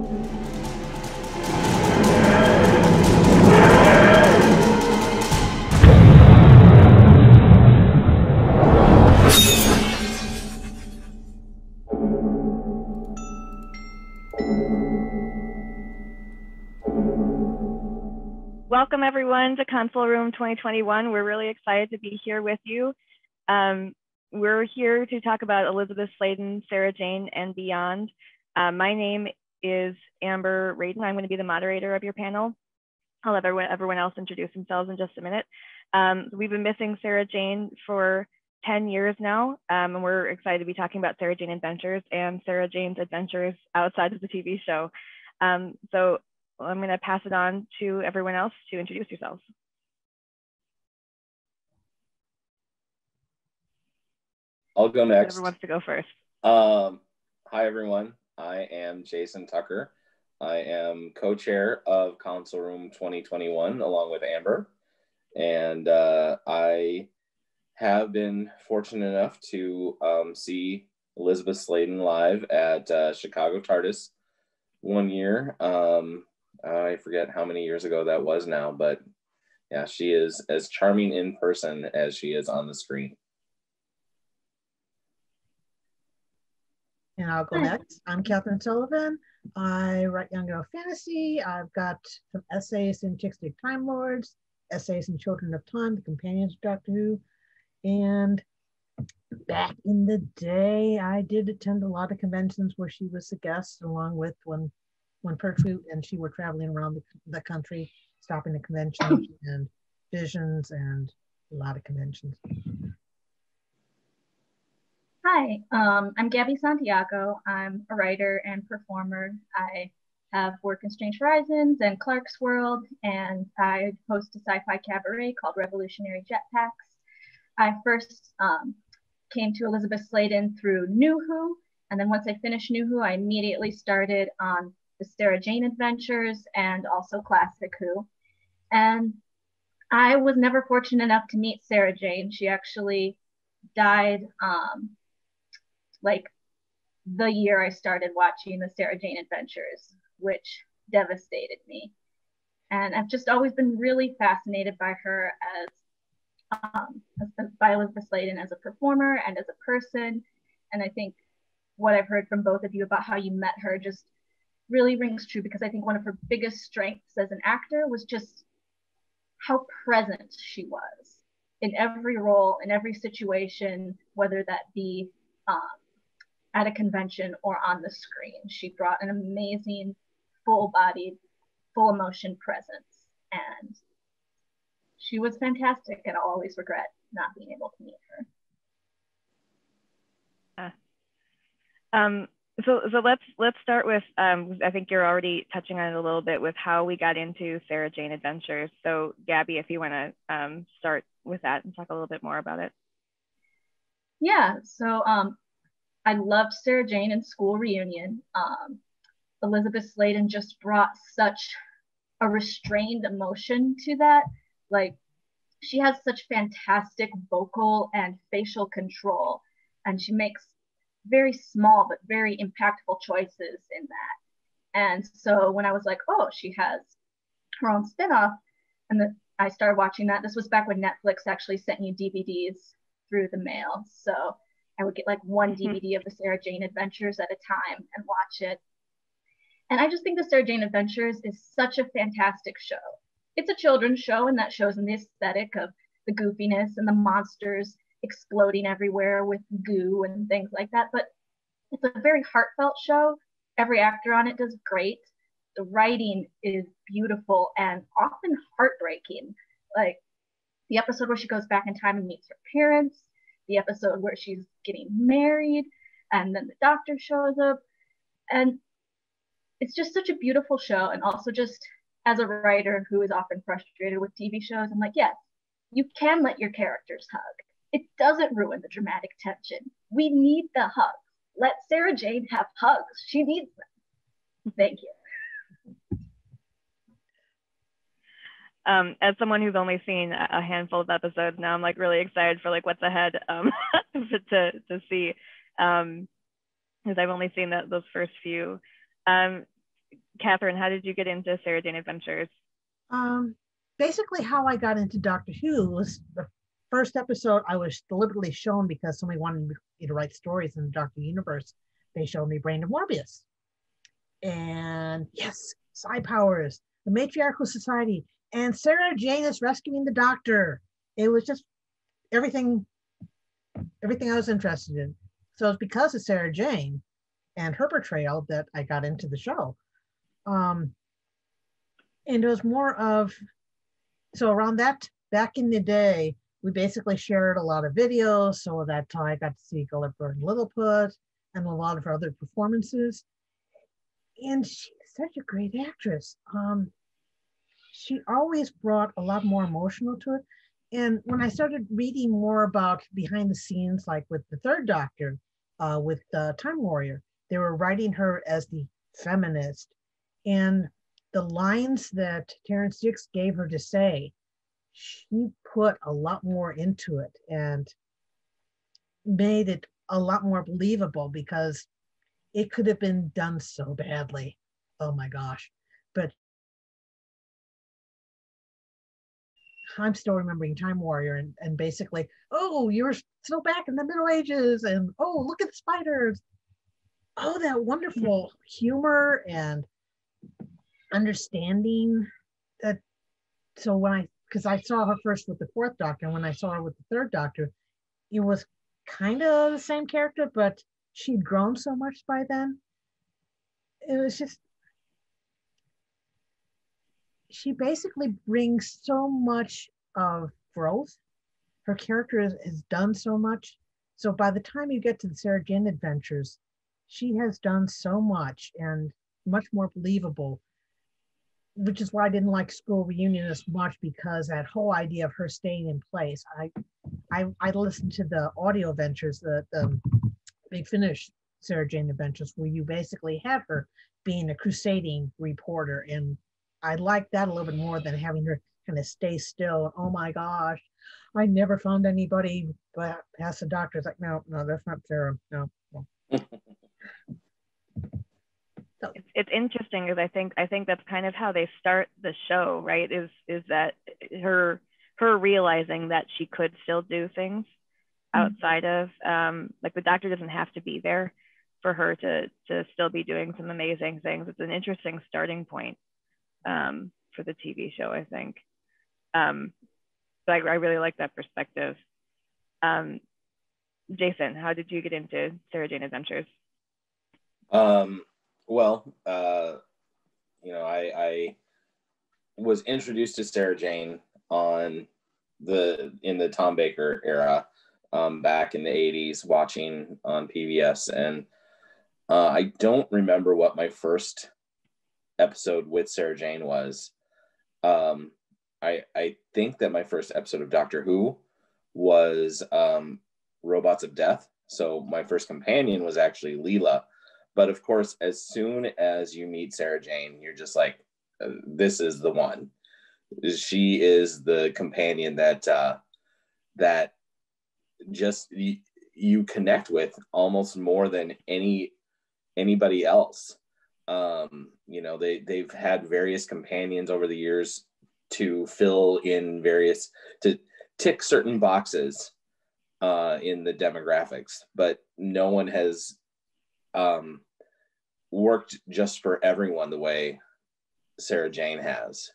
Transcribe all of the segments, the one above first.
Welcome everyone to Console Room 2021. We're really excited to be here with you. We're here to talk about Elisabeth Sladen, Farrah Jane, and beyond. My name is Amber Raden. I'm going to be the moderator of your panel. I'll let everyone else introduce themselves in just a minute. We've been missing Farrah Jane for 10 years now, and we're excited to be talking about Farrah Jane Adventures and Farrah Jane's adventures outside of the TV show. So I'm going to pass it on to everyone else to introduce yourselves. I'll go next. Whoever wants to go first. Hi, everyone. I am Jason Tucker. I am co-chair of Console Room 2021 along with Amber. And I have been fortunate enough to see Elisabeth Sladen live at Chicago TARDIS one year. I forget how many years ago that was now, but yeah, she is as charming in person as she is on the screen. And I'll go next. I'm Kathryn Sullivan. I write young adult fantasy. I've got some essays in Chicks Dig Time Lords, essays in Children of Time, the companions of Doctor Who. And back in the day, I did attend a lot of conventions where she was a guest, along with when Pertwee and she were traveling around the country, stopping at conventions and visions and a lot of conventions. Hi, I'm Gabby Santiago. I'm a writer and performer. I have worked in Strange Horizons and Clark's World, and I host a sci-fi cabaret called Revolutionary Jetpacks. I first came to Elisabeth Sladen through New Who, and then once I finished New Who, I immediately started on the Farrah Jane Adventures and also Classic Who. And I was never fortunate enough to meet Farrah Jane. She actually died like the year I started watching the Farrah Jane Adventures, which devastated me. And I've just always been really fascinated by her by Elisabeth Sladen as a performer and as a person. And I think what I've heard from both of you about how you met her just really rings true, because I think one of her biggest strengths as an actor was just how present she was in every role, in every situation, whether that be at a convention or on the screen. She brought an amazing, full-bodied, full emotion presence, and she was fantastic, and I'll always regret not being able to meet her. So let's start with, I think you're already touching on it a little bit with how we got into Farrah Jane Adventures. So Gabby, if you want to start with that and talk a little bit more about it. Yeah, so I loved Farrah Jane in School Reunion. Elisabeth Sladen just brought such a restrained emotion to that. Like, she has such fantastic vocal and facial control, and she makes very small but very impactful choices in that. And so when I was like, oh, she has her own spinoff, and then I started watching that. This was back when Netflix actually sent you DVDs through the mail. So I would get like one DVD of the Farrah Jane Adventures at a time and watch it. And I just think the Farrah Jane Adventures is such a fantastic show. It's a children's show, and that shows in the aesthetic of the goofiness and the monsters exploding everywhere with goo and things like that. But it's a very heartfelt show. Every actor on it does great. The writing is beautiful and often heartbreaking. Like the episode where she goes back in time and meets her parents, the episode where she's getting married, and then the doctor shows up. And it's just such a beautiful show. And also, just as a writer who is often frustrated with TV shows, I'm like, yes, you can let your characters hug. It doesn't ruin the dramatic tension. We need the hugs. Let Farrah Jane have hugs. She needs them. Thank you. As someone who's only seen a handful of episodes now, I'm like really excited for like what's ahead to see, because I've only seen those first few. Kathryn, how did you get into Farrah Jane Adventures? Basically, how I got into Doctor Who was the first episode I was deliberately shown because somebody wanted me to write stories in the Doctor universe. They showed me Brain of Morbius. And yes, psi powers, the matriarchal society, and Sarah Jane is rescuing the Doctor. It was just everything I was interested in. So it's because of Sarah Jane and her portrayal that I got into the show. And it was more of, so around that, back in the day, we basically shared a lot of videos. So at that time, I got to see Gulliver and Littleput and a lot of her other performances. And she's such a great actress. She always brought a lot more emotional to it. And when I started reading more about behind the scenes, like with the Third Doctor, with Time Warrior, they were writing her as the feminist. And the lines that Terrence Dicks gave her to say, she put a lot more into it and made it a lot more believable, because it could have been done so badly. Oh my gosh. But I'm still remembering Time Warrior and basically, oh, you're still back in the Middle Ages, and oh, look at the spiders. Oh, that wonderful humor and understanding that. So because I saw her first with the Fourth Doctor, and when I saw her with the Third Doctor, it was kind of the same character, but she'd grown so much by then. It was just, she basically brings so much of growth. Her character has done so much. So by the time you get to the Sarah Jane Adventures, she has done so much and much more believable, which is why I didn't like School Reunion as much, because that whole idea of her staying in place. I listened to the audio adventures, the Big Finish Sarah Jane Adventures, where you basically had her being a crusading reporter. And I liked that a little bit more than having her kind of stay still. Oh my gosh, I never found anybody but past the Doctor. It's like, no, that's not Sarah. No. So. It's interesting, because I think that's kind of how they start the show, right? Is that her realizing that she could still do things outside of like the Doctor doesn't have to be there for her to still be doing some amazing things. It's an interesting starting point for the TV show, I think. So I really like that perspective. Jason, how did you get into Sarah Jane Adventures? Well, I was introduced to Sarah Jane in the Tom Baker era, back in the 80s, watching on PBS. And I don't remember what my first episode with Sarah Jane was. I think that my first episode of Doctor Who was Robots of Death. So my first companion was actually Leela. But of course, as soon as you meet Sarah Jane, you're just like, this is the one. She is the companion that just you connect with almost more than anybody else. They've had various companions over the years to fill in to tick certain boxes in the demographics, but no one has worked just for everyone the way Sarah Jane has.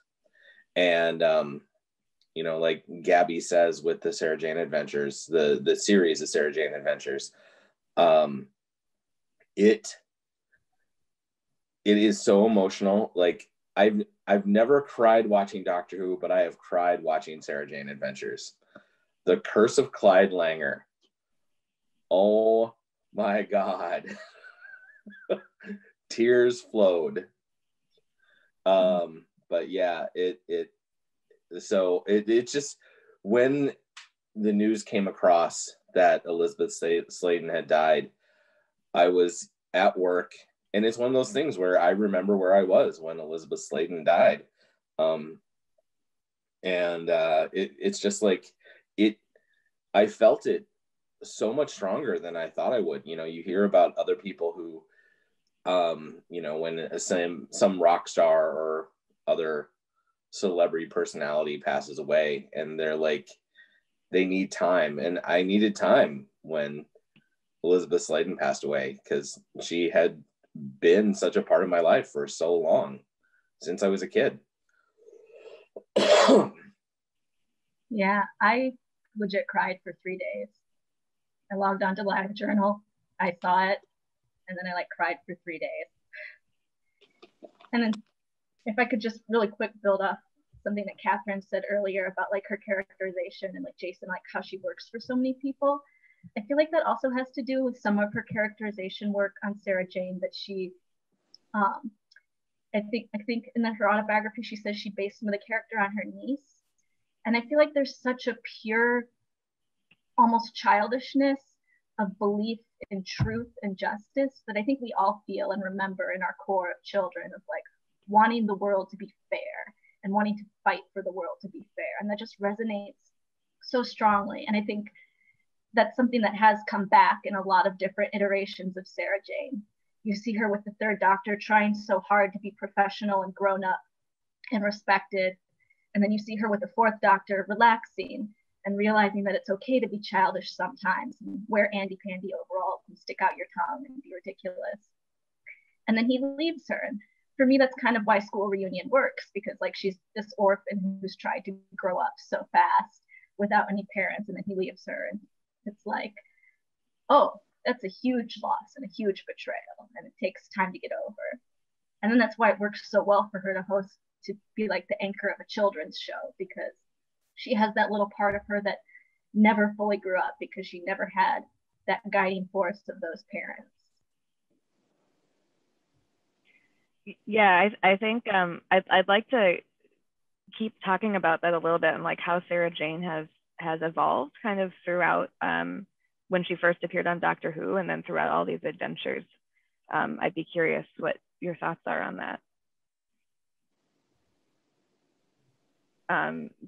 And like Gabby says, with the Sarah Jane Adventures, the series of Sarah Jane Adventures, it is so emotional. Like I've never cried watching Doctor Who, but I have cried watching Sarah Jane Adventures. The Curse of Clyde Langer. Oh my God. Tears flowed. But yeah, it's just, when the news came across that Elisabeth Sladen had died, I was at work, and it's one of those things where I remember where I was when Elisabeth Sladen died. It's just like I felt it so much stronger than I thought I would. You hear about other people who you know, when some rock star or other celebrity personality passes away, and they're like, they need time. And I needed time when Elisabeth Sladen passed away, because she had been such a part of my life for so long, since I was a kid. Yeah, I legit cried for 3 days. I logged onto Live Journal, I saw it, and then I like cried for 3 days. And then if I could just really quick build off something that Kathryn said earlier about like her characterization and like Jason, like how she works for so many people. I feel like that also has to do with some of her characterization work on Farrah Jane that she, I think in her autobiography, she says she based some of the character on her niece. And I feel like there's such a pure, almost childishness of belief in truth and justice that I think we all feel and remember in our core of children, of like wanting the world to be fair and wanting to fight for the world to be fair. And that just resonates so strongly. And I think that's something that has come back in a lot of different iterations of Farrah Jane. You see her with the third Doctor trying so hard to be professional and grown up and respected. And then you see her with the fourth Doctor relaxing and realizing that it's okay to be childish sometimes and wear Andy Pandy overalls and stick out your tongue and be ridiculous. And then he leaves her. And for me, that's kind of why School Reunion works, because like she's this orphan who's tried to grow up so fast without any parents, and then he leaves her. And it's like, oh, that's a huge loss and a huge betrayal, and it takes time to get over. And then that's why it works so well for her to host, to be like the anchor of a children's show, because she has that little part of her that never fully grew up because she never had that guiding force of those parents. Yeah, I think I'd like to keep talking about that a little bit, and like how Farrah Jane has evolved kind of throughout when she first appeared on Doctor Who, and then throughout all these adventures. I'd be curious what your thoughts are on that.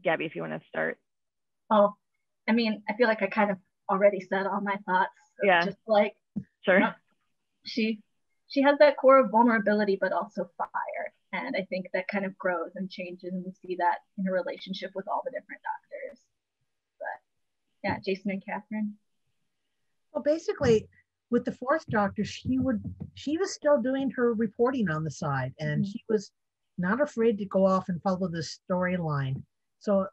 Gabby, if you want to start. Oh, I mean, I feel like I kind of already said all my thoughts. Yeah. Just like, sure. You know, she has that core of vulnerability, but also fire. And I think that kind of grows and changes, and we see that in her relationship with all the different Doctors. But yeah, Jason and Kathryn. Well, basically, with the fourth Doctor, she was still doing her reporting on the side, and she was not afraid to go off and follow this storyline. So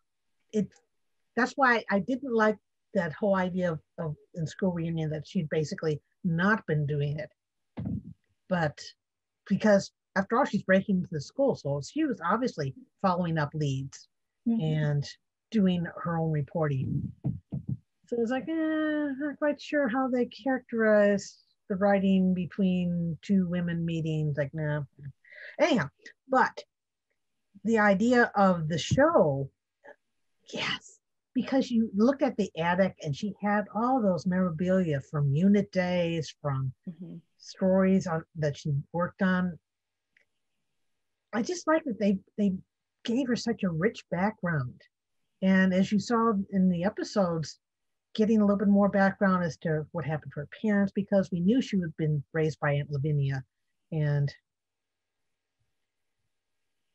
that's why I didn't like that whole idea of in School Reunion that she'd basically not been doing it. But because after all, she's breaking into the school, so she was obviously following up leads and doing her own reporting. So it was like, not quite sure how they characterize the writing between two women meetings. Like, no. Anyhow, but the idea of the show, yes, because you looked at the attic and she had all those memorabilia from unit days, from stories that she worked on. I just like that they gave her such a rich background. And as you saw in the episodes, getting a little bit more background as to what happened to her parents, because we knew she had been raised by Aunt Lavinia and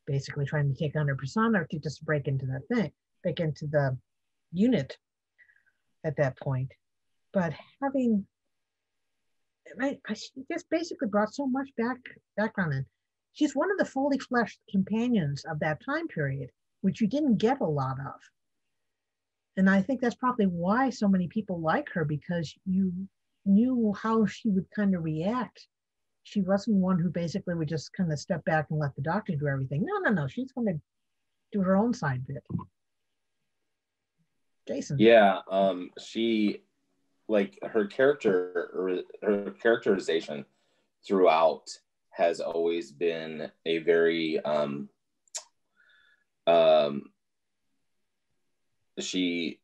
basically trying to take on her persona to just break into the unit at that point. But she just basically brought so much background in. She's one of the fully fleshed companions of that time period, which you didn't get a lot of. And I think that's probably why so many people like her, because you knew how she would kind of react. She wasn't one who basically would just kind of step back and let the Doctor do everything. No. She's going to do her own side bit. Jason. Yeah, she, like, her characterization throughout has always been a very she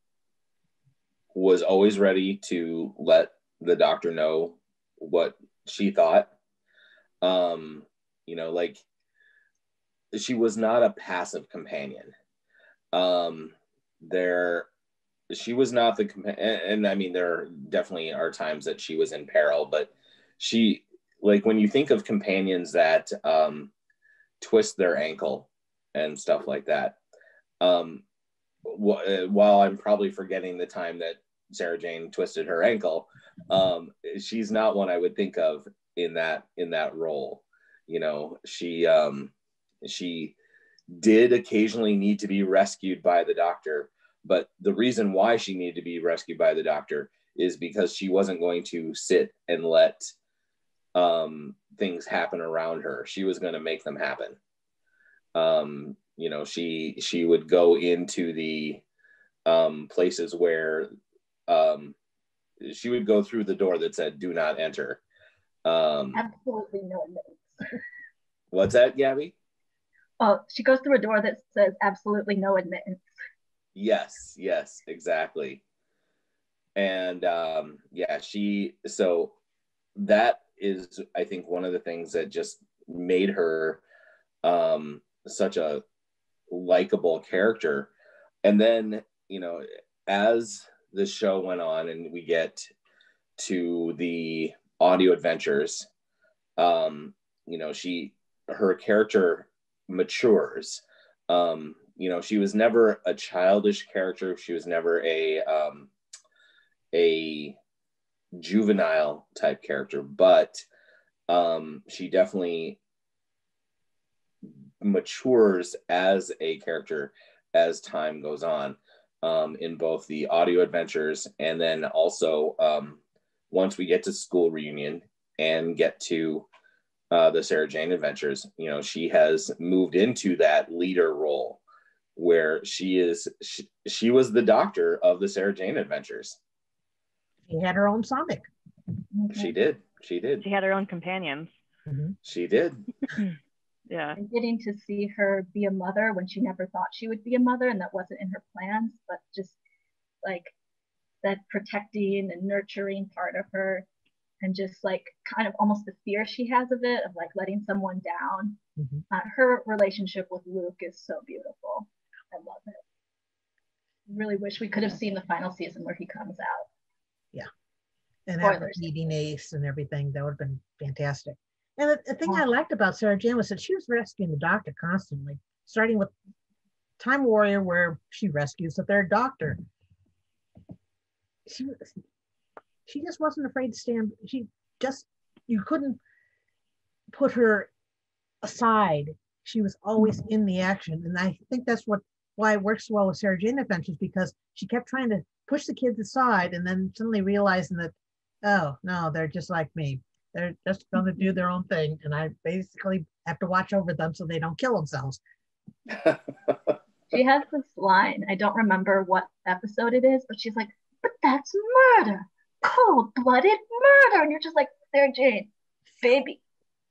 was always ready to let the Doctor know what she thought. You know, like, she was not a passive companion. She was not the and I mean, there definitely are times that she was in peril, but she, like when you think of companions that twist their ankle and stuff like that, while I'm probably forgetting the time that Sarah Jane twisted her ankle, she's not one I would think of in that role. You know, she did occasionally need to be rescued by the doctor, but the reason why she needed to be rescued by the doctor is because she wasn't going to sit and let things happen around her. She was going to make them happen. You know, she would go into the places where she would go through the door that said, "Do not enter." Absolutely no admittance. What's that, Gabby? Oh, she goes through a door that says absolutely no admittance. Yes, exactly. And yeah, so that is, I think, one of the things that just made her such a likable character. And then, you know, as the show went on and we get to the audio adventures, you know, her character matures. You know, she was never a childish character. She was never a juvenile type character, but she definitely matures as a character as time goes on, in both the audio adventures and then also once we get to School Reunion and get to the Sarah Jane Adventures. You know, she has moved into that leader role where she was the doctor of the Sarah Jane Adventures. She had her own Sonic. She did. She had her own companions. Mm-hmm. She did. Yeah. And getting to see her be a mother when she never thought she would be a mother, and that wasn't in her plans, but just like that protecting and nurturing part of her, and just like kind of almost the fear she has of it, of like letting someone down. Mm-hmm. Her relationship with Luke is so beautiful. I love it. Really wish we could have seen the final season where he comes out. Yeah. And after meeting Ace and everything, that would have been fantastic. And the thing I liked about Sarah Jane was that she was rescuing the doctor constantly, starting with Time Warrior, where she rescues the third doctor. She just wasn't afraid to stand. You couldn't put her aside. She was always in the action. And I think that's why it works well with Sarah Jane Adventures, because she kept trying to push the kids aside and then suddenly realizing that, oh, no, they're just like me. They're just going to do their own thing. And I basically have to watch over them so they don't kill themselves. She has this line. I don't remember what episode it is, but she's like, but that's murder. Cold-blooded murder. And you're just like, Sarah Jane, baby,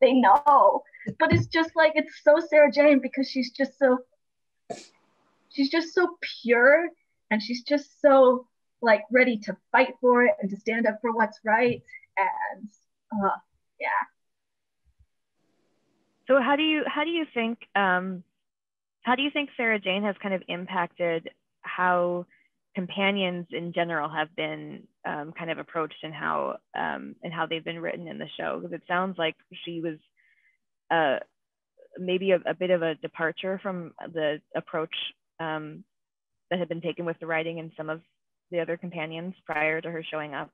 they know. But it's just like, it's so Sarah Jane because she's just so pure, and she's just so like ready to fight for it and to stand up for what's right. And yeah. So how do you think Sarah Jane has kind of impacted how companions in general have been kind of approached and how they've been written in the show? Because it sounds like she was maybe a bit of a departure from the approach that had been taken with the writing and some of the other companions prior to her showing up.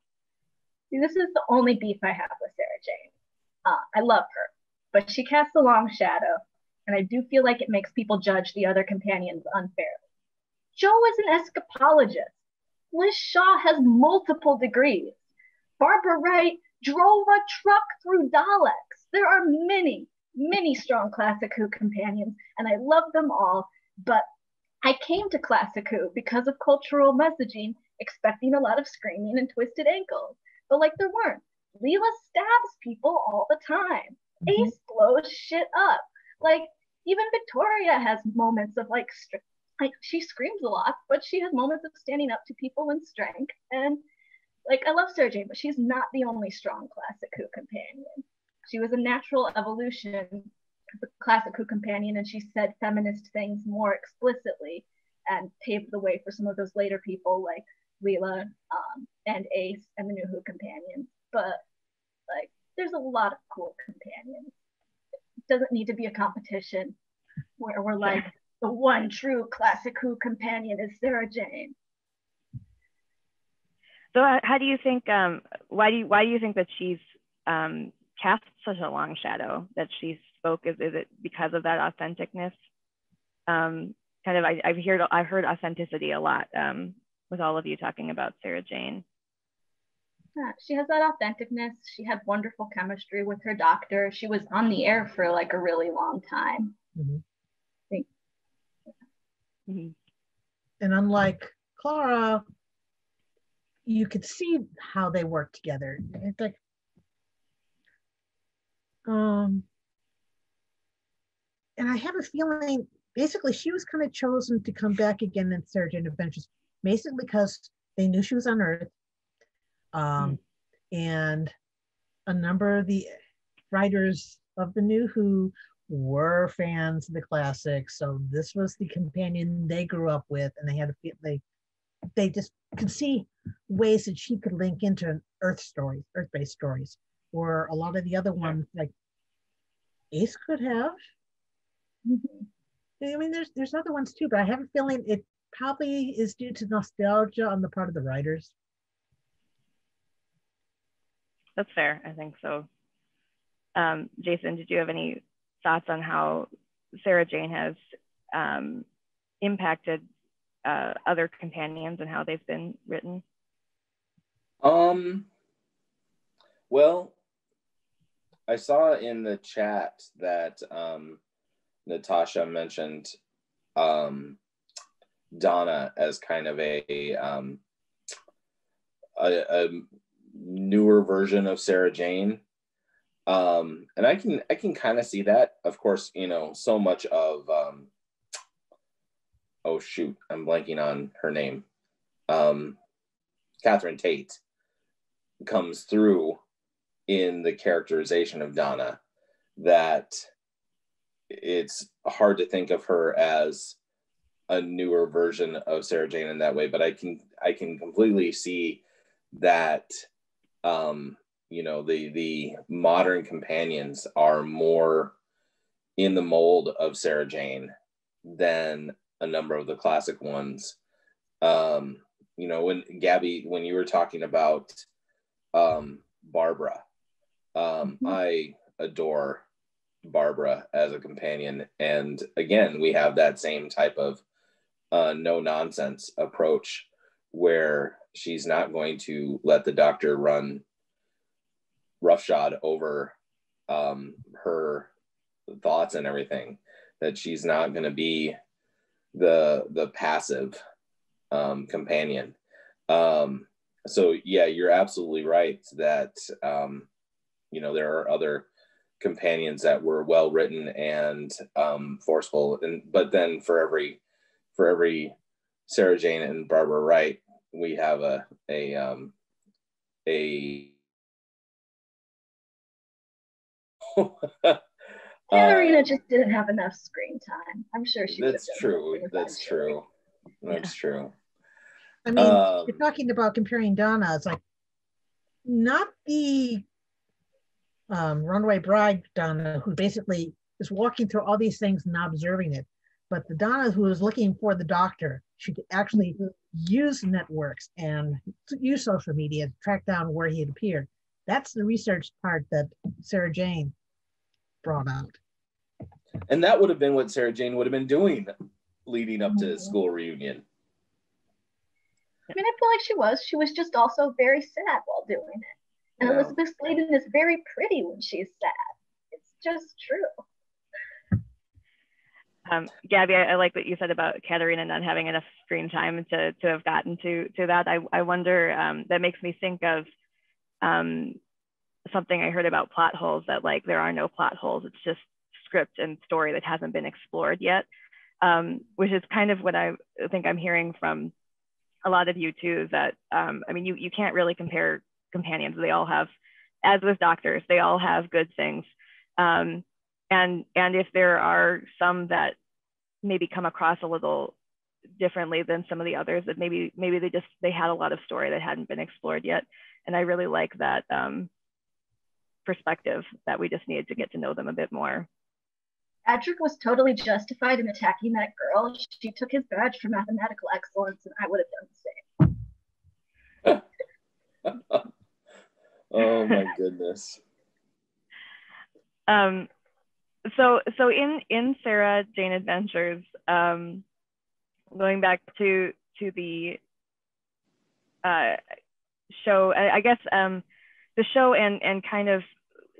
See, this is the only beef I have with Sarah Jane. I love her, but she casts a long shadow, and I do feel like it makes people judge the other companions unfairly. Jo is an escapologist. Liz Shaw has multiple degrees. Barbara Wright drove a truck through Daleks. There are many, many strong Classic Who companions, and I love them all, but I came to Classic Who because of cultural messaging, expecting a lot of screaming and twisted ankles, but like there weren't. Leela stabs people all the time. Mm-hmm. Ace blows shit up. Like even Victoria has moments of like she screams a lot, but she has moments of standing up to people in strength. And like I love Sarah Jane, but she's not the only strong Classic Who companion. She was a natural evolution of the Classic Who companion, and she said feminist things more explicitly and paved the way for some of those later people like Leela and Ace and the new Who companions. But like there's a lot of cool companions. It doesn't need to be a competition where we're like, the one true classic Who companion is Farrah Jane. So how do you think, why do you think that she's cast such a long shadow, that she spoke? Is it because of that authenticness? I've heard authenticity a lot with all of you talking about Farrah Jane. Yeah, she has that authenticness. She had wonderful chemistry with her doctor. She was on the air for like a really long time. And unlike Clara, you could see how they work together. It's like, and I have a feeling basically she was kind of chosen to come back again in Farrah Jane Adventures, basically because they knew she was on Earth. And a number of the writers of the New Who were fans of the classics, so this was the companion they grew up with, and they had they just could see ways that she could link into Earth-based stories, or a lot of the other ones like Ace could have. I mean, there's other ones too, but I have a feeling it probably is due to nostalgia on the part of the writers. That's fair. I think so. Jason, did you have any thoughts on how Farrah Jane has impacted other companions and how they've been written? Well, I saw in the chat that Natasha mentioned Donna as kind of a newer version of Farrah Jane. And I can kind of see that. Of course, you know, so much of oh shoot, I'm blanking on her name. Catherine Tate comes through in the characterization of Donna, that it's hard to think of her as a newer version of Farrah Jane in that way, but I can completely see that you know, the modern companions are more in the mold of Farrah Jane than a number of the classic ones. You know, when Gabby, when you were talking about Barbara, I adore Barbara as a companion, and again, we have that same type of no nonsense approach where she's not going to let the doctor run roughshod over her thoughts and everything, that she's not going to be the passive companion. So yeah, you're absolutely right that you know, there are other companions that were well written and forceful, but then for every Farrah Jane and Barbara Wright, we have a Katharina just didn't have enough screen time. I'm sure she. That's true. That's true. That's true. I mean, you're talking about comparing Donna. It's like not the runaway bride Donna who basically is walking through all these things and not observing it, but the Donna who is looking for the doctor. She could actually use networks and use social media to track down where he had appeared. That's the research part that Farrah Jane brought out. And that would have been what Farrah Jane would have been doing leading up to school reunion. I mean, I feel like she was just also very sad while doing it. And Elisabeth Sladen is very pretty when she's sad. It's just true. Gabby, I like what you said about Katharina not having enough screen time to have gotten to that. I wonder, that makes me think of something I heard about plot holes, that like there are no plot holes. It's just script and story that hasn't been explored yet, which is kind of what I think I'm hearing from a lot of you too, is that, I mean, you can't really compare companions. They all have, as with doctors, they all have good things. And if there are some that maybe come across a little differently than some of the others, that maybe they had a lot of story that hadn't been explored yet. And I really like that perspective that we just needed to get to know them a bit more. Adric was totally justified in attacking that girl. She took his badge for mathematical excellence, and I would have done the same. Oh my goodness. So in Farrah Jane Adventures, going back to the show, I guess the show and kind of,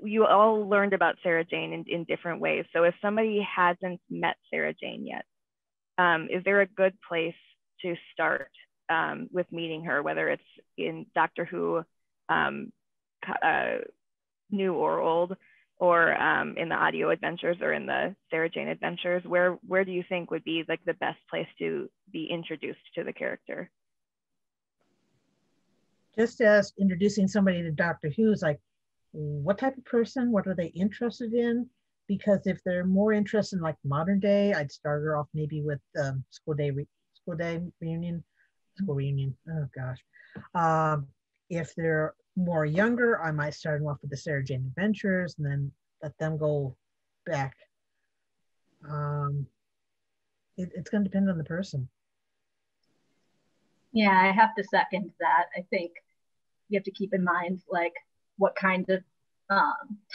you all learned about Sarah Jane in different ways. So if somebody hasn't met Sarah Jane yet, is there a good place to start with meeting her, whether it's in Doctor Who, new or old, or in the audio adventures or in the Sarah Jane Adventures? Where do you think would be like the best place to be introduced to the character? Just as introducing somebody to Doctor Who is like, what type of person, what are they interested in? Because if they're more interested in like modern day, I'd start her off maybe with school day reunion. Oh gosh. If they're more younger, I might start them off with the Sarah Jane Adventures and then let them go back. It's going to depend on the person. Yeah, I have to second that. I think you have to keep in mind, like, what kind of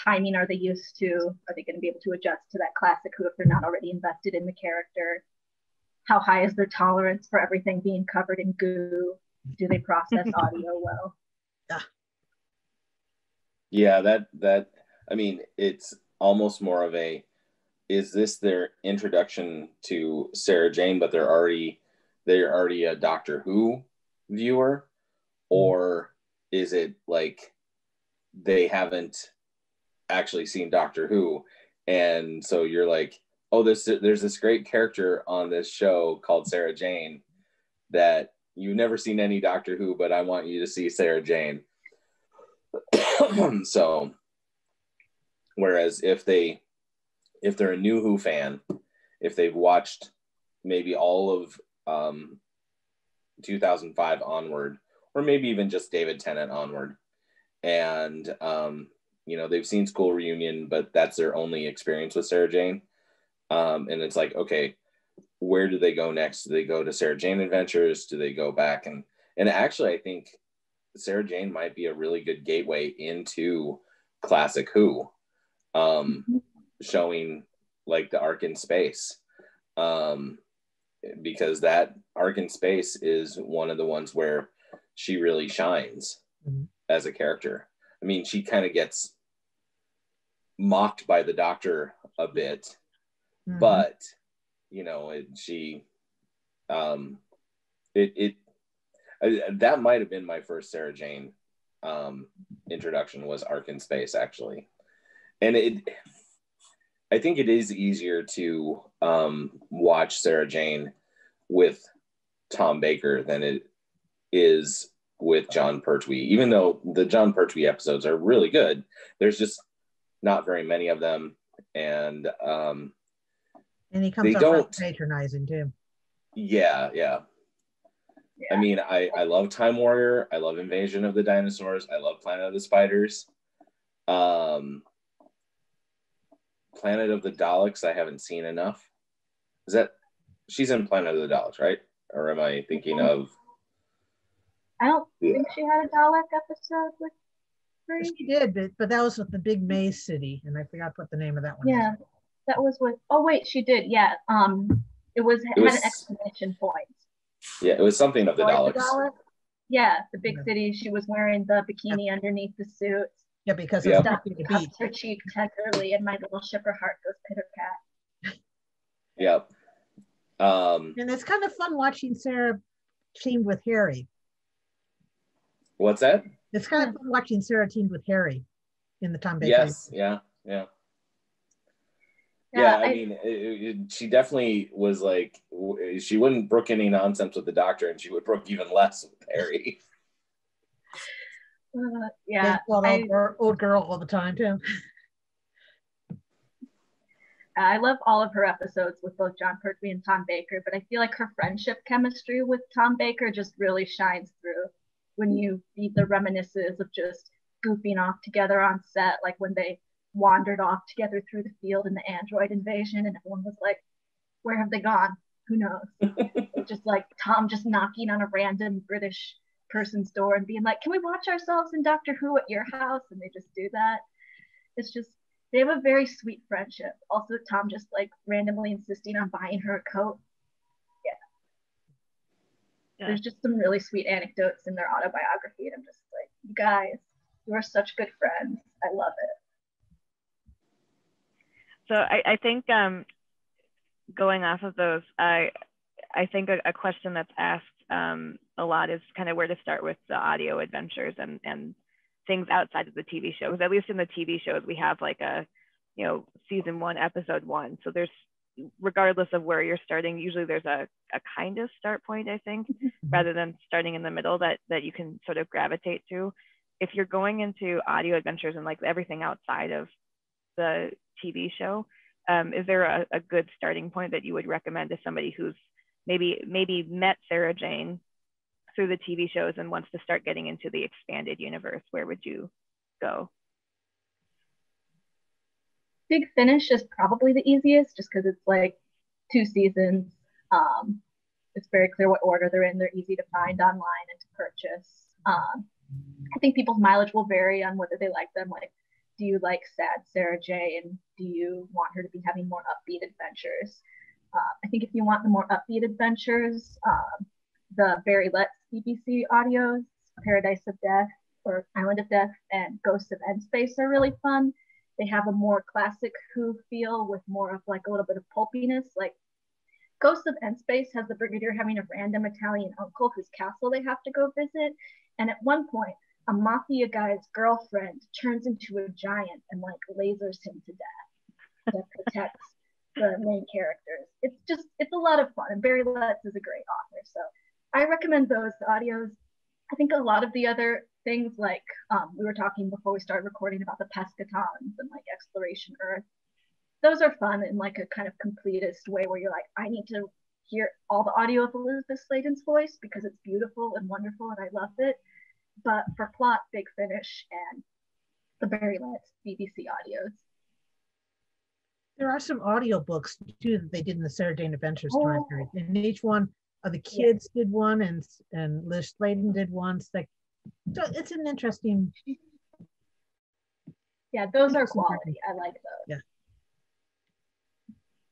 timing are they used to? Are they going to be able to adjust to that classic Who if they're not already invested in the character? How high is their tolerance for everything being covered in goo? Do they process audio well? Yeah, that I mean, it's almost more of a, is this their introduction to Sarah Jane, but they're already a Doctor Who viewer, or is it like they haven't actually seen Doctor Who, and so you're like, oh, there's this great character on this show called Sarah Jane that you've never seen any Doctor Who, but I want you to see Sarah Jane. So whereas if they're a new Who fan, if they've watched maybe all of 2005 onward, or maybe even just David Tennant onward, and they've seen School Reunion, but that's their only experience with Sarah Jane, and it's like, okay, where do they go next? Do they go to Sarah Jane Adventures? Do they go back? And actually, I think Sarah Jane might be a really good gateway into classic Who, showing like the arc in space, because that arc in space is one of the ones where she really shines as a character. I mean, she kind of gets mocked by the Doctor a bit, but that might have been my first Sarah Jane introduction, was Ark in Space, actually. And I think it is easier to watch Sarah Jane with Tom Baker than it is with John Pertwee. Even though the John Pertwee episodes are really good, there's just not very many of them. And he comes off patronizing too. Yeah. I mean, I love Time Warrior. I love Invasion of the Dinosaurs. I love Planet of the Spiders. Planet of the Daleks, I haven't seen enough. She's in Planet of the Daleks, right? Or am I thinking of? I don't think she had a Dalek episode with her. She did, but that was with the big maze city, and I forgot what the name of that one is. That was with. Oh wait, she did. Yeah. It had an exclamation point. Yeah, it was something of the Daleks. Yeah, the big city. She was wearing the bikini underneath the suit. Yeah, because it's stuck to the beach. Her cheek tenderly, and my little shipper heart goes pitter pat. Yep. And it's kind of fun watching Sarah teamed with Harry. What's that? It's kind of fun watching Sarah teamed with Harry in the Tom Baker. Yes, yeah. I mean, she definitely was like, she wouldn't brook any nonsense with the Doctor, and she would brook even less with Harry. Old girl all the time too. I love all of her episodes with both John Pertwee and Tom Baker, but I feel like her friendship chemistry with Tom Baker just really shines through when you see the reminiscences of just goofing off together on set, like when they wandered off together through the field in the android invasion, and everyone was like, where have they gone? Who knows? Just like Tom just knocking on a random British person's door and being like, can we watch ourselves in Doctor Who at your house? And they just do that. It's just, they have a very sweet friendship. Also, Tom just like randomly insisting on buying her a coat. Yeah. There's just some really sweet anecdotes in their autobiography, and I'm just like, you guys, you are such good friends. I love it. So I think going off of those, I think a question that's asked a lot is kind of where to start with the audio adventures and things outside of the TV show. Because at least in the TV shows, we have like a, you know, season 1, episode 1. So there's, regardless of where you're starting, usually there's a kind of start point, I think, rather than starting in the middle that you can sort of gravitate to. If you're going into audio adventures and like everything outside of the TV show, is there a good starting point that you would recommend to somebody who's maybe met Farrah Jane through the TV shows and wants to start getting into the expanded universe? Where would you go? Big Finish is probably the easiest, just because it's like 2 seasons. It's very clear what order they're in. They're easy to find online and to purchase. I think people's mileage will vary on whether they like them. Like, do you like sad Farrah Jane? Do you want her to be having more upbeat adventures? I think if you want the more upbeat adventures, the Barry Letts BBC audios, Paradise of Death or Island of Death and Ghosts of End Space are really fun. They have a more classic Who feel with more of like a little bit of pulpiness. Like Ghosts of End Space has the Brigadier having a random Italian uncle whose castle they have to go visit. And at one point, a mafia guy's girlfriend turns into a giant and like lasers him to death to protect the main characters. It's a lot of fun. And Barry Letts is a great author. So I recommend those audios. I think a lot of the other things, like we were talking before we started recording about the Pescatons and like Exploration Earth, those are fun in like a kind of completist way where you're like, I need to hear all the audio of Elisabeth Sladen's voice because it's beautiful and wonderful and I love it. But for plot, Big Finish and the Barry Letts BBC audios. There are some audiobooks too that they did in the Farrah Jane Adventures time period. And each one of the kids did one and Liz Sladen did one. So it's an interesting. Yeah, those are quality. I like those.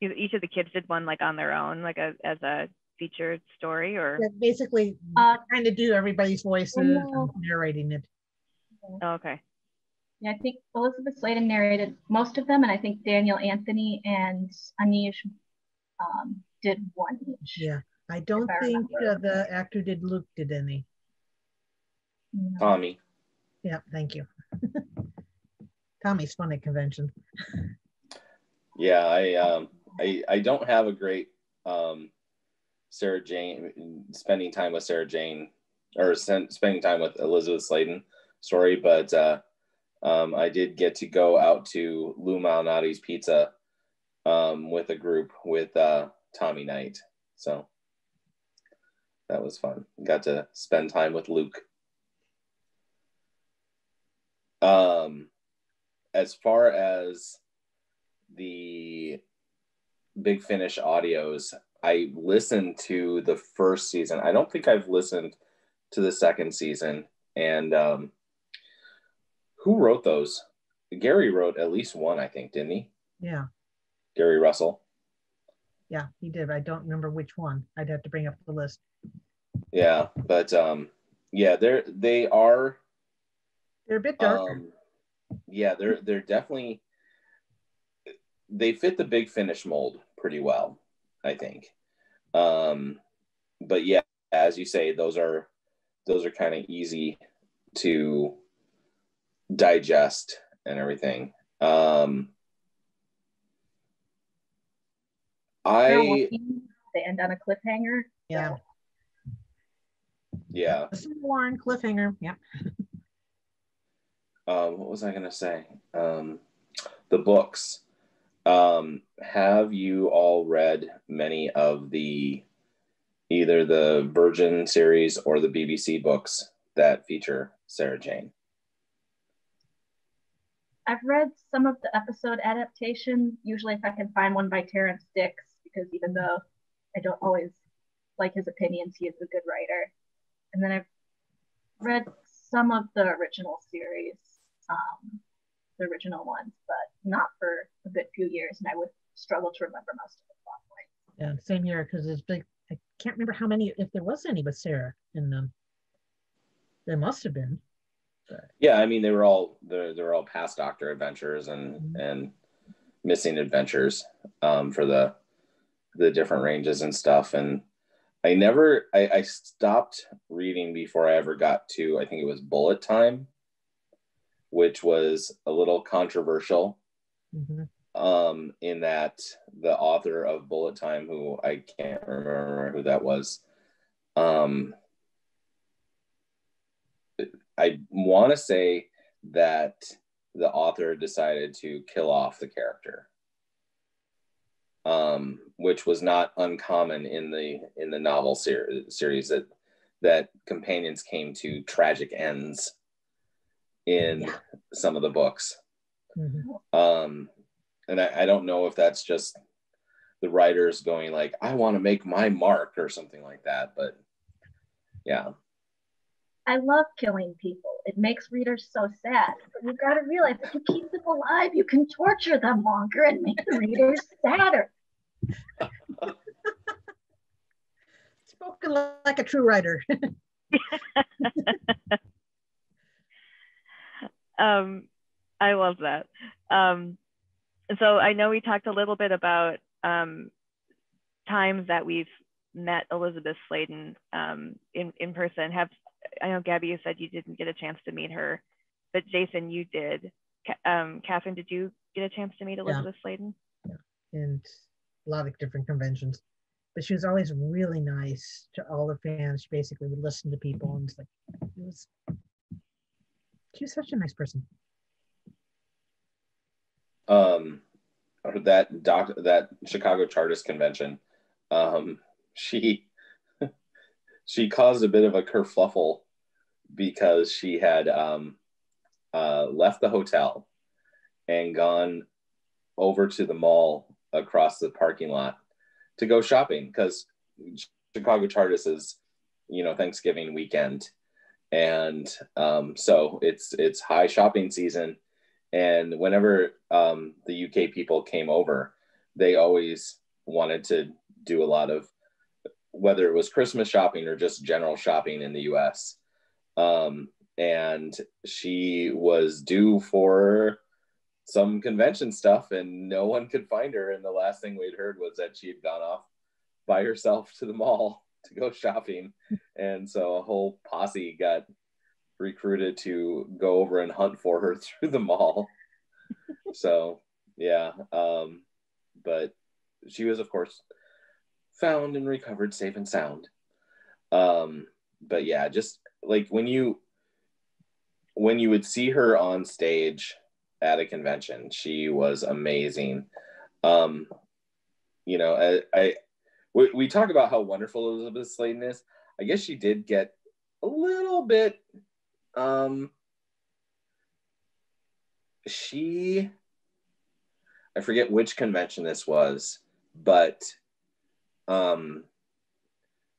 Yeah. Each of the kids did one like on their own, like as a featured story, or basically kind of do everybody's voices and narrating it. Oh, okay. Yeah, I think Elisabeth Sladen narrated most of them, and I think Daniel Anthony and Anish did one each. Yeah, I don't think the actor did Luke did any. No. Tommy. Yeah, thank you. Tommy's fun at convention. Yeah, I don't have a great Farrah Jane, spending time with Farrah Jane, or spending time with Elisabeth Sladen story, but I did get to go out to Lou Malnati's Pizza with a group with Tommy Knight. So that was fun. Got to spend time with Luke. As far as the Big Finish audios, I listened to the first season. I don't think I've listened to the second season. And who wrote those? Gary wrote at least one, I think, didn't he? Yeah. Gary Russell. Yeah, he did. I don't remember which one. I'd have to bring up the list. Yeah, but yeah, they're a bit darker. Yeah, they're definitely, they fit the Big Finish mold pretty well, I think. But yeah, as you say, those are kind of easy to digest and everything. They end on a cliffhanger. Yeah. Yeah. Warren cliffhanger. Yeah. What was I gonna say? The books. Have you all read many of either the Virgin series or the BBC books that feature Farrah Jane? I've read some of the episode adaptations, usually if I can find one by Terrence Dicks, because even though I don't always like his opinions, he is a good writer. And then I've read some of the original series, the original ones, but not for a good few years, and I would struggle to remember most of the plot points. Yeah, same here, because there's big, I can't remember how many, if there was any with Sarah in them. There must have been. Yeah, I mean, they were all past Doctor adventures and missing adventures for the different ranges and stuff. And I stopped reading before I ever got to, I think it was Bullet Time, which was a little controversial. In that the author of Bullet Time, who I can't remember who that was, I want to say that the author decided to kill off the character, which was not uncommon in the novel series that companions came to tragic ends in some of the books. And I don't know if that's just the writers going like, I want to make my mark or something like that, but yeah. I love killing people. It makes readers so sad. But you've got to realize if you keep them alive, you can torture them longer and make the readers sadder. Spoken like a true writer. I love that. So I know we talked a little bit about times that we've met Elisabeth Sladen in person. I know, Gabby, you said you didn't get a chance to meet her, but Jason, you did. Kathryn, did you get a chance to meet Elisabeth Sladen? Yeah, and a lot of different conventions. But she was always really nice to all the fans. She basically would listen to people, and she was such a nice person. That Chicago Chartist convention, she caused a bit of a kerfluffle because she had left the hotel and gone over to the mall across the parking lot to go shopping, because Chicago Chartist is, Thanksgiving weekend, and so it's high shopping season. And whenever the UK people came over, they always wanted to do a lot of, whether it was Christmas shopping or just general shopping in the US. And she was due for some convention stuff and no one could find her. And the last thing we'd heard was that she had gone off by herself to the mall to go shopping. And so a whole posse got recruited to go over and hunt for her through the mall. So yeah, but she was of course found and recovered safe and sound. But yeah, just like when you would see her on stage at a convention, she was amazing. We talk about how wonderful Elisabeth Sladen is. I guess she did get a little bit I forget which convention this was, but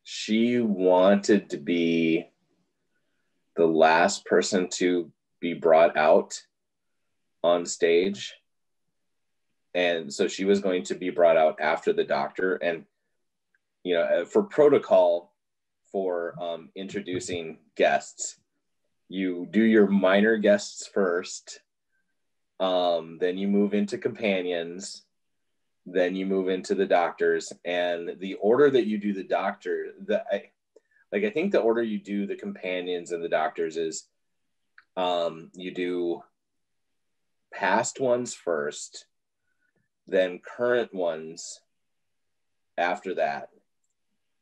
she wanted to be the last person to be brought out on stage. And so she was going to be brought out after the doctor. And, for protocol for introducing guests, you do your minor guests first, then you move into companions, then you move into the doctors. And the order that you do the doctor, I think the order you do the companions and the doctors is you do past ones first, then current ones after that,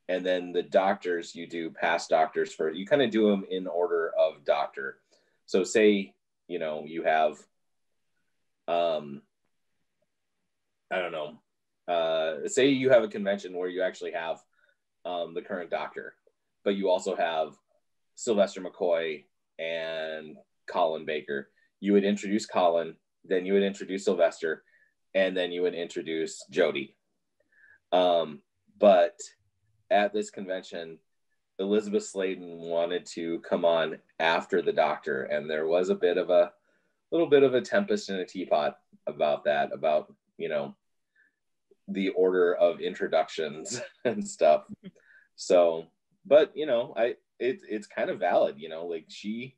and then the doctors, you do past doctors first. You kind of do them in order of doctor. So say, you have, say you have a convention where you actually have the current doctor, but you also have Sylvester McCoy and Colin Baker. You would introduce Colin, then you would introduce Sylvester, and then you would introduce Jody. But at this convention, Elisabeth Sladen wanted to come on after the doctor, and there was a little bit of a tempest in a teapot about that, about, you know, the order of introductions and stuff. So, but, you know, it's kind of valid, you know, like she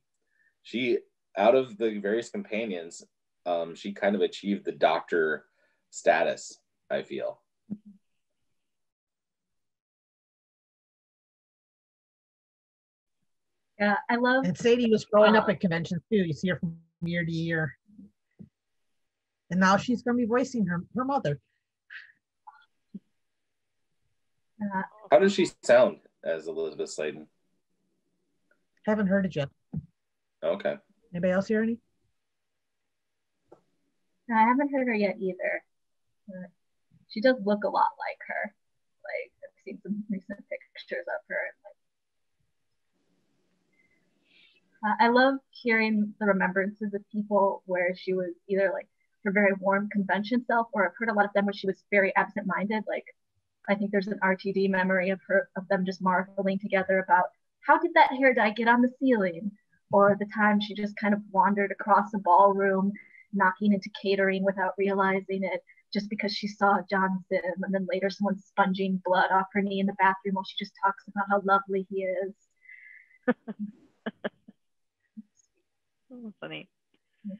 out of the various companions, she kind of achieved the doctor status, I feel. Yeah, I love. And Sadie was growing up at conventions too. You see her from year to year. And now she's going to be voicing her mother. How does she sound as Elisabeth Sladen? Haven't heard it yet. Okay. Anybody else hear any? No, I haven't heard her yet either. But she does look a lot like her. Like, I've seen some recent pictures of her. I love hearing the remembrances of people where she was either like her very warm convention self, or I've heard a lot of them where she was very absent-minded. Like, I think there's an RTD memory of them just marveling together about how did that hair dye get on the ceiling, or the time she just kind of wandered across a ballroom, knocking into catering without realizing it, just because she saw John Sim, and then later someone sponging blood off her knee in the bathroom while she just talks about how lovely he is. Funny. Yeah.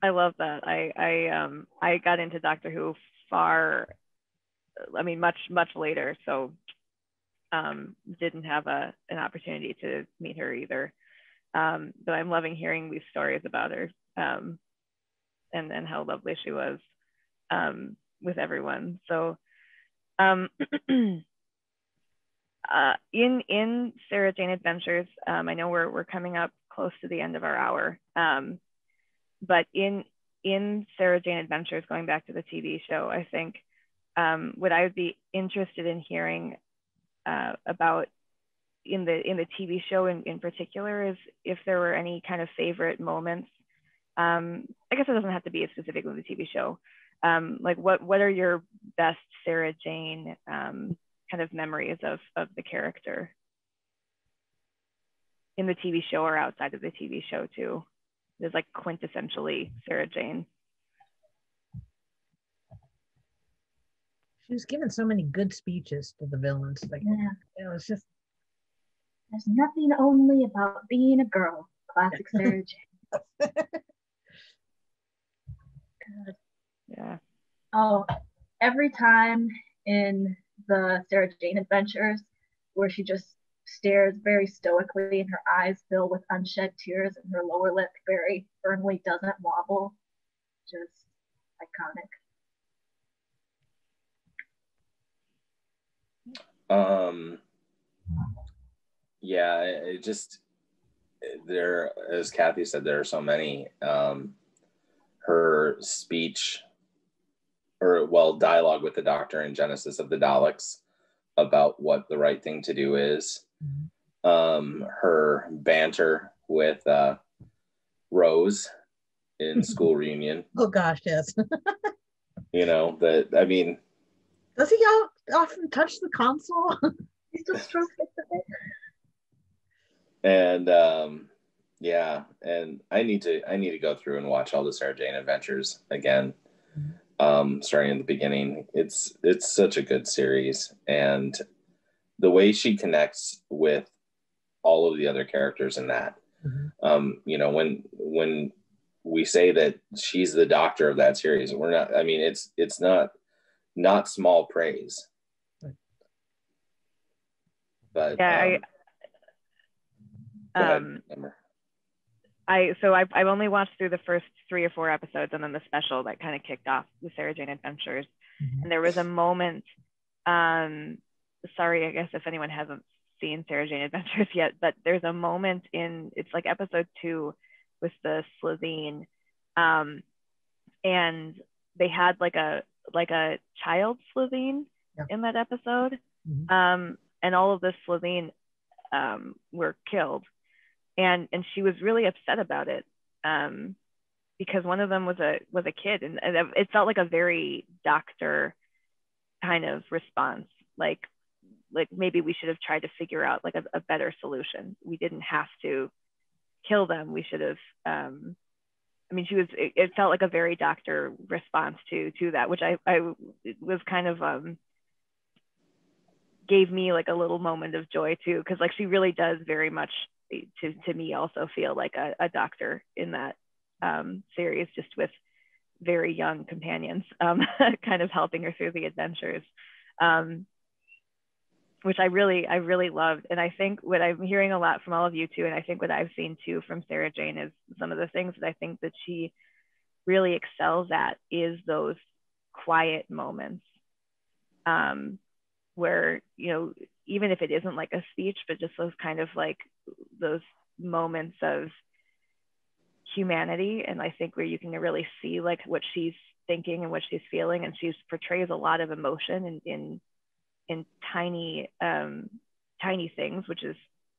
I love that. I got into Doctor Who much later, so didn't have an opportunity to meet her either. But I'm loving hearing these stories about her, and how lovely she was with everyone. So in Farrah Jane Adventures, I know we're coming up close to the end of our hour, but in Farrah Jane Adventures, going back to the TV show, I think what I would be interested in hearing about in the TV show in particular is if there were any kind of favorite moments. I guess it doesn't have to be specifically the TV show. Like what are your best Farrah Jane kind of memories of the character in the TV show or outside of the TV show too? There's like quintessentially Farrah Jane. She was given so many good speeches to the villains. Like, yeah. It was just. There's nothing only about being a girl. Classic Farrah Jane. Yeah. Oh, every time in the Farrah Jane Adventures where she just stares very stoically and her eyes fill with unshed tears and her lower lip very firmly doesn't wobble, just iconic. Yeah, it just, there, as Kathy said, there are so many. Her speech, dialogue with the Doctor in Genesis of the Daleks about what the right thing to do is. Her banter with Rose in School Reunion. Oh gosh, yes. You know, that, I mean, does he often touch the console? He still strokes it. And yeah, and I need to go through and watch all the Farrah Jane Adventures again, starting at the beginning. It's such a good series, and the way she connects with all of the other characters in that. You know, when we say that she's the Doctor of that series, we're not. I mean, it's not small praise. But yeah, I've only watched through the first 3 or 4 episodes, and then the special that kind of kicked off the Farrah Jane Adventures. And there was a moment, sorry, I guess if anyone hasn't seen Farrah Jane Adventures yet, but there's a moment it's like episode 2 with the Slitheen, and they had like a child Slitheen in that episode, and all of the Slitheen were killed. And she was really upset about it. because one of them was a kid, and it felt like a very doctor kind of response, like maybe we should have tried to figure out like a better solution. We didn't have to kill them. We should have, I mean, it felt like a very doctor response to that, which I was kind of, gave me like a little moment of joy too. Cause like she really does very much to me also feel like a doctor in that series, just with very young companions, kind of helping her through the adventures. Which I really loved. And I think what I'm hearing a lot from all of you too, and I think what I've seen too from Farrah Jane, is some of the things that I think that she really excels at is those quiet moments, where, you know, even if it isn't like a speech, but just those kind of like those moments of humanity. And I think where you can really see like what she's thinking and what she's feeling, and she portrays a lot of emotion in tiny things, which is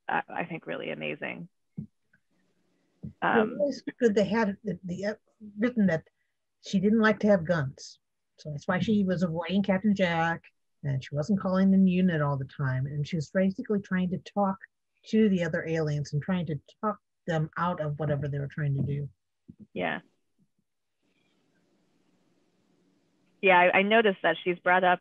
I think really amazing. It's good they had written that she didn't like to have guns, so that's why she was avoiding Captain Jack, and she wasn't calling in unit all the time, and she was basically trying to talk to the other aliens and trying to talk them out of whatever they were trying to do. Yeah, I noticed that she's brought up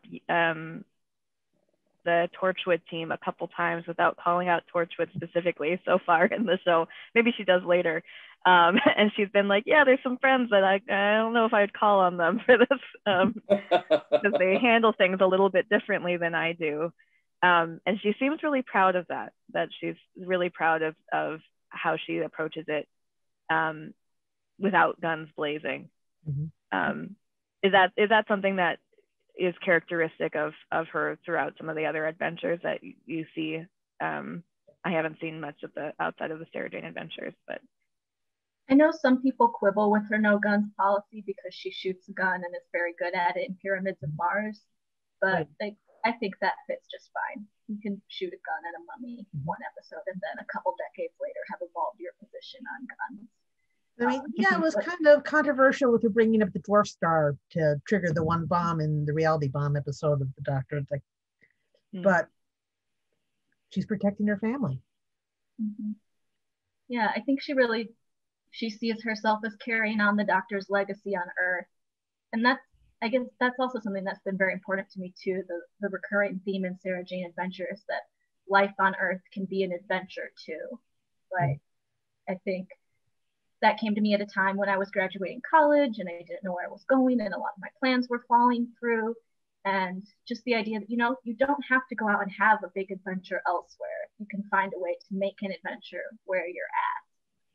the Torchwood team a couple times without calling out Torchwood specifically so far in the show. Maybe she does later. And she's been like, yeah, there's some friends that I don't know if I'd call on them for this, because they handle things a little bit differently than I do. And she seems really proud of that she's really proud of how she approaches it, without guns blazing. Mm-hmm. Is that something that is characteristic of her throughout some of the other adventures that you see? I haven't seen much of the outside of the Farrah Jane Adventures, but I know some people quibble with her no guns policy because she shoots a gun and is very good at it in Pyramids of Mars, but I think that fits just fine. You can shoot a gun at a mummy one episode and then a couple decades later have evolved your position on guns. I mean, yeah, it was kind of controversial with her bringing up the dwarf star to trigger the one bomb in the reality bomb episode of the Doctor. It's like, but she's protecting her family. Mm-hmm. Yeah, I think she sees herself as carrying on the Doctor's legacy on Earth, and I guess that's also something that's been very important to me too. The recurring theme in Farrah Jane Adventures, that life on Earth can be an adventure too. Like, I think that came to me at a time when I was graduating college and I didn't know where I was going, and a lot of my plans were falling through. And just the idea that, you know, you don't have to go out and have a big adventure elsewhere. You can find a way to make an adventure where you're at,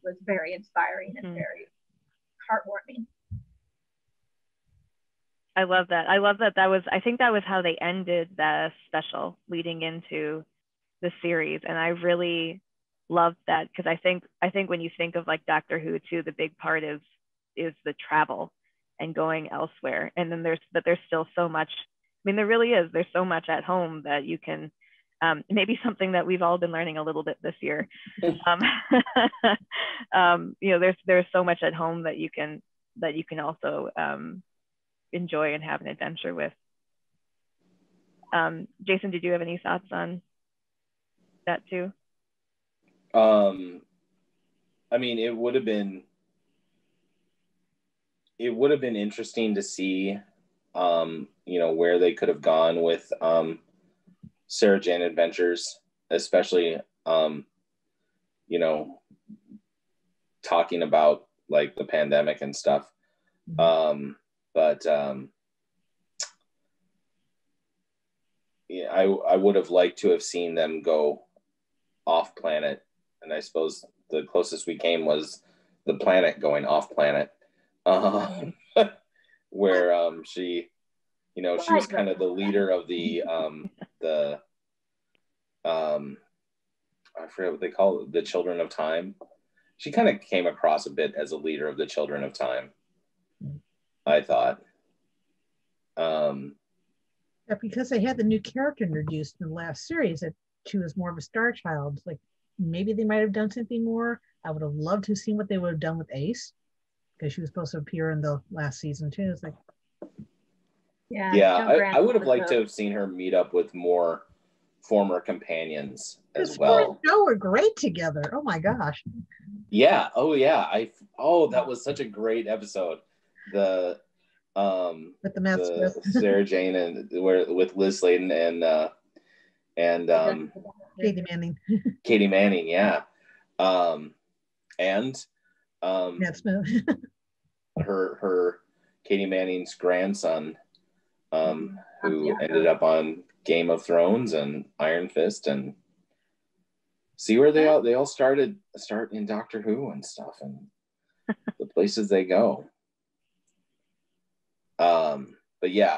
was very inspiring and very heartwarming. I love that. I think that was how they ended the special leading into the series. And I really loved that, because I think when you think of like Doctor Who too, the big part is the travel and going elsewhere. And then there's still so much. I mean, there really is. There's so much at home that you can, maybe something that we've all been learning a little bit this year. You know, there's so much at home that you can also enjoy and have an adventure with. Jason, did you have any thoughts on that too? I mean, it would have been interesting to see, you know, where they could have gone with Farrah Jane Adventures, especially, you know, talking about like the pandemic and stuff. But yeah, I would have liked to have seen them go off planet. And I suppose the closest we came was the planet going off planet, where she, you know, she was kind of the leader of the I forget what they call it, the Children of Time. She kind of came across a bit as a leader of the Children of Time, I thought. Yeah, because they had the new character introduced in the last series, that she was more of a star child. Like, maybe they might have done something more. I would have loved to have seen what they would have done with Ace, because she was supposed to appear in the last season too. It's like, yeah, I would have liked to have seen her meet up with more former companions as well. Joe were great together. Oh my gosh. Yeah. Oh yeah. That was such a great episode. The with the Matt Smith. Sarah Jane and with Liz Sladen and Katie Manning. Katie Manning, yeah. And Matt Smith. her Katie Manning's grandson, who ended up on Game of Thrones and Iron Fist, and see where they all start in Doctor Who and stuff, and the places they go. But yeah,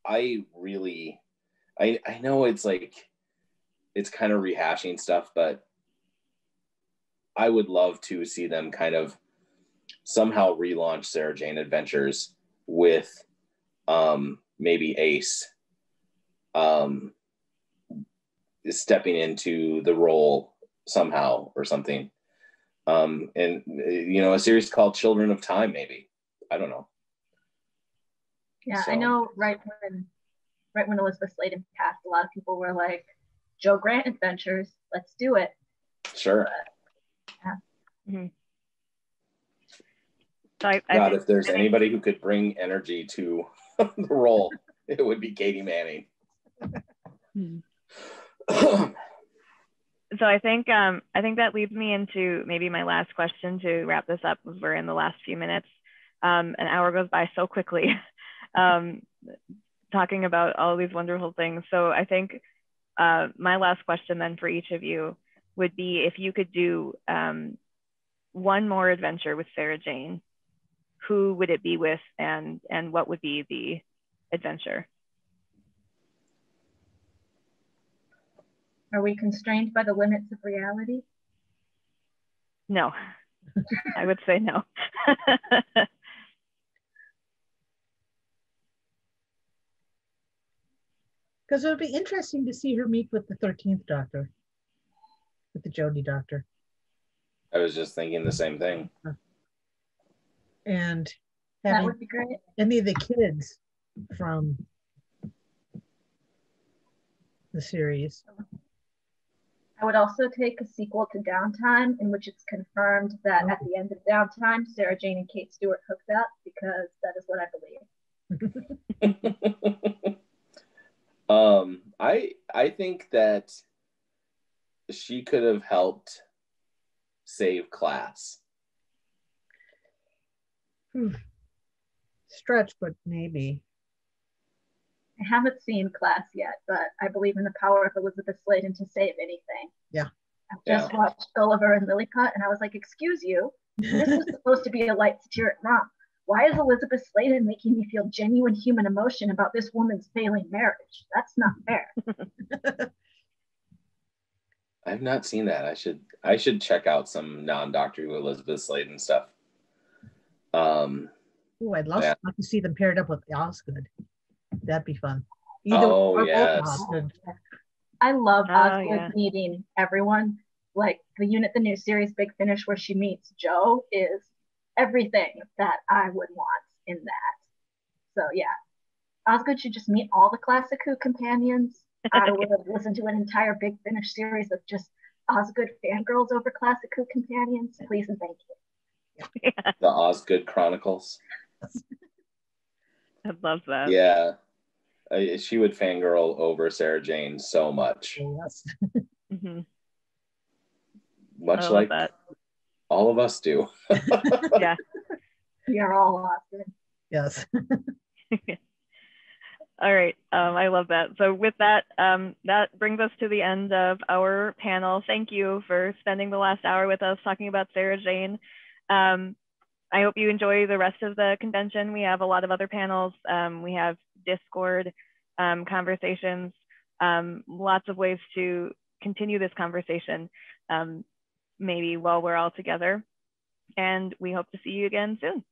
I know it's like, it's kind of rehashing stuff, but I would love to see them kind of somehow relaunch Farrah Jane Adventures with maybe Ace stepping into the role somehow or something. And a series called Children of Time, maybe. I don't know. Yeah, so. I know right when Elisabeth Sladen passed, a lot of people were like, Joe Grant Adventures, let's do it. Sure. But, yeah. Mm-hmm. So God, if there's anybody who could bring energy to the role, it would be Katie Manning. So I think that leads me into maybe my last question to wrap this up, as we're in the last few minutes. An hour goes by so quickly, talking about all these wonderful things. So I think my last question then for each of you would be, if you could do one more adventure with Farrah Jane, who would it be with, and what would be the adventure? Are we constrained by the limits of reality? No, I would say no. Because it would be interesting to see her meet with the 13th Doctor, with the Jodie Doctor. I was just thinking the same thing. And that would be great. Any of the kids from the series. I would also take a sequel to Downtime, in which it's confirmed that at the end of Downtime, Farrah Jane and Kate Stewart hooked up, because that is what I believe. I think that she could have helped save class. Stretch, but maybe. I haven't seen Class yet, but I believe in the power of Elisabeth Sladen to save anything. Yeah. I've just watched Sullivan and Lilliput, and I was like, excuse you, this was supposed to be a light satiric romp. Why is Elisabeth Sladen making me feel genuine human emotion about this woman's failing marriage? That's not fair. I've not seen that. I should check out some non-Doctor Who Elisabeth Sladen stuff. I'd love to see them paired up with Osgood. That'd be fun. Yes. I love Osgood meeting everyone. Like the New Series Big Finish, where she meets Joe, is everything that I would want in that. So yeah, Osgood should just meet all the classic Who companions. I would have listened to an entire Big Finish series of just Osgood fangirls over classic Who companions. Please and thank you. Yeah. The Osgood Chronicles. I love that. Yeah. She would fangirl over Farrah Jane so much. Yes. Mm-hmm. Much like that. All of us do. Yeah. We are all Osgood. Yes. All right. I love that. So with that, that brings us to the end of our panel. Thank you for spending the last hour with us talking about Farrah Jane. I hope you enjoy the rest of the convention. We have a lot of other panels. We have Discord conversations, lots of ways to continue this conversation, maybe while we're all together. And we hope to see you again soon.